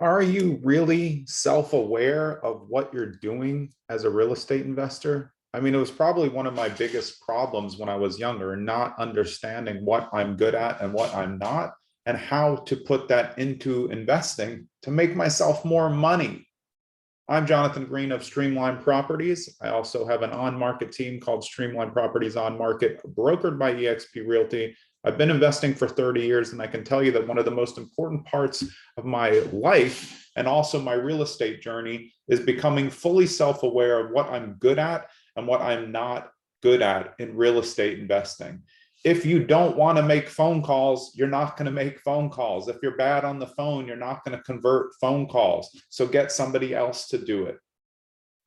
Are you really self-aware of what you're doing as a real estate investor? I mean, it was probably one of my biggest problems when I was younger, not understanding what I'm good at and what I'm not, and how to put that into investing to make myself more money. I'm Jonathan Green of Streamline Properties. I also have an on-market team called Streamline Properties On Market, brokered by eXp Realty. I've been investing for 30 years, and I can tell you that one of the most important parts of my life and also my real estate journey is becoming fully self-aware of what I'm good at and what I'm not good at in real estate investing. If you don't want to make phone calls, you're not going to make phone calls. If you're bad on the phone, you're not going to convert phone calls. So get somebody else to do it.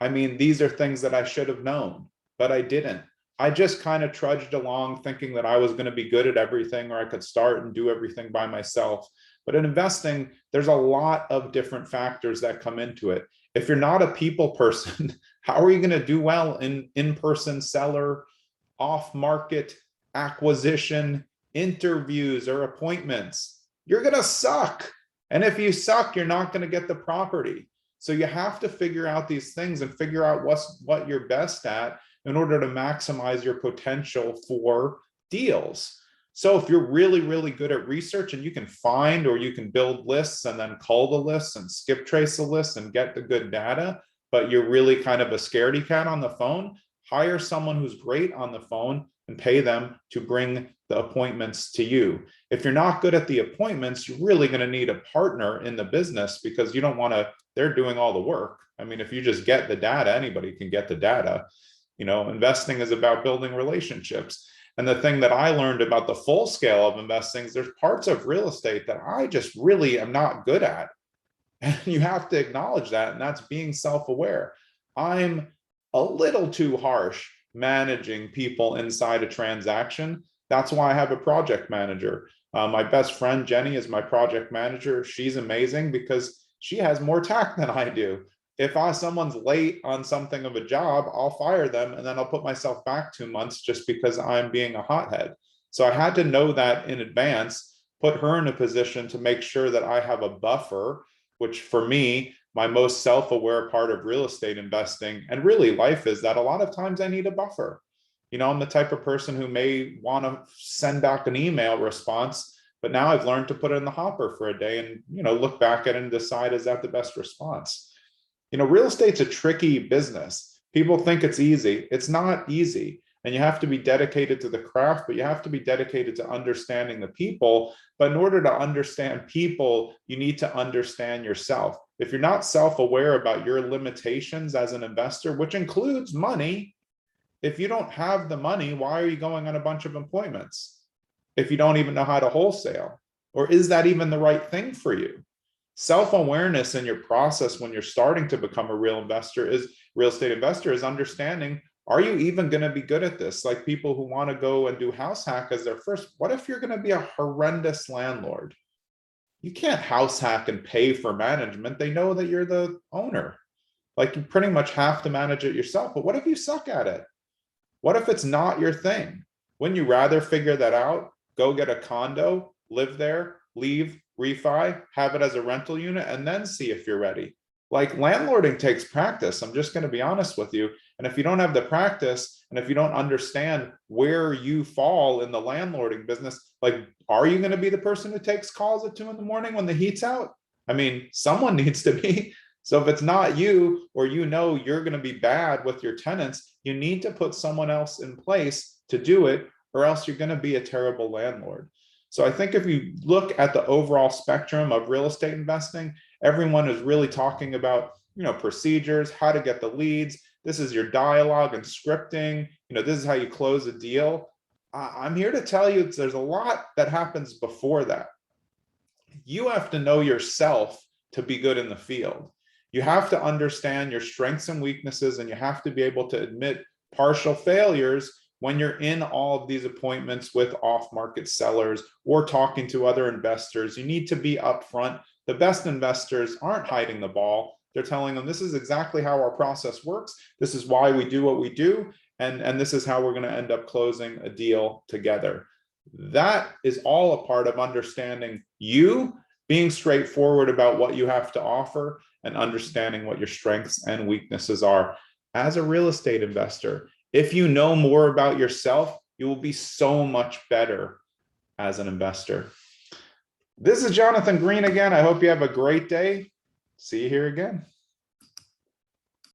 I mean, these are things that I should have known, but I didn't. I just kind of trudged along thinking that I was going to be good at everything, or I could start and do everything by myself. But in investing, there's a lot of different factors that come into it. If you're not a people person, how are you going to do well in in-person seller, off-market acquisition, interviews, or appointments? You're going to suck. And if you suck, you're not going to get the property. So you have to figure out these things and figure out what you're best at in order to maximize your potential for deals. So if you're really, really good at research and you can find or you can build lists and then cull the lists and skip trace the lists and get the good data, but you're really kind of a scaredy cat on the phone, hire someone who's great on the phone and pay them to bring the appointments to you. If you're not good at the appointments, you're really going to need a partner in the business, because you don't want to, they're doing all the work. I mean, if you just get the data, anybody can get the data. You know, investing is about building relationships. And the thing that I learned about the full scale of investing is there's parts of real estate that I just really am not good at. And you have to acknowledge that, and that's being self-aware. I'm a little too harsh managing people inside a transaction. That's why I have a project manager. My best friend, Jenny, is my project manager. She's amazing because she has more tact than I do. If someone's late on something of a job, I'll fire them and then I'll put myself back 2 months just because I'm being a hothead. So I had to know that in advance, put her in a position to make sure that I have a buffer, which for me, my most self-aware part of real estate investing and really life is that a lot of times I need a buffer. You know, I'm the type of person who may want to send back an email response, but now I've learned to put it in the hopper for a day and, you know, look back at it and decide, is that the best response? You know, real estate's a tricky business. People think it's easy. It's not easy. And you have to be dedicated to the craft, but you have to be dedicated to understanding the people. But in order to understand people, you need to understand yourself. If you're not self-aware about your limitations as an investor, which includes money, if you don't have the money, why are you going on a bunch of appointments if you don't even know how to wholesale? Or is that even the right thing for you? Self-awareness in your process when you're starting to become a real estate investor is understanding, are you even going to be good at this? Like people who want to go and do house hack as their first, what if you're going to be a horrendous landlord? You can't house hack and pay for management. They know that you're the owner. Like you pretty much have to manage it yourself. But what if you suck at it? What if it's not your thing? Wouldn't you rather figure that out? Go get a condo, live there, leave, refi, have it as a rental unit, and then see if you're ready. Like landlording takes practice. I'm just going to be honest with you. And if you don't have the practice, and if you don't understand where you fall in the landlording business, like, are you going to be the person who takes calls at 2 a.m. when the heat's out? I mean, someone needs to be. So if it's not you, or you know you're going to be bad with your tenants, you need to put someone else in place to do it, or else you're going to be a terrible landlord. So I think if you look at the overall spectrum of real estate investing, everyone is really talking about, you know, procedures, how to get the leads. This is your dialogue and scripting. You know, this is how you close a deal. I'm here to tell you there's a lot that happens before that. You have to know yourself to be good in the field. You have to understand your strengths and weaknesses, and you have to be able to admit partial failures when you're in all of these appointments with off-market sellers or talking to other investors. You need to be upfront. The best investors aren't hiding the ball. They're telling them, this is exactly how our process works. This is why we do what we do. And this is how we're going to end up closing a deal together. That is all a part of understanding you being straightforward about what you have to offer and understanding what your strengths and weaknesses are as a real estate investor. If you know more about yourself, you will be so much better as an investor. This is Jonathan Green again. I hope you have a great day. See you here again.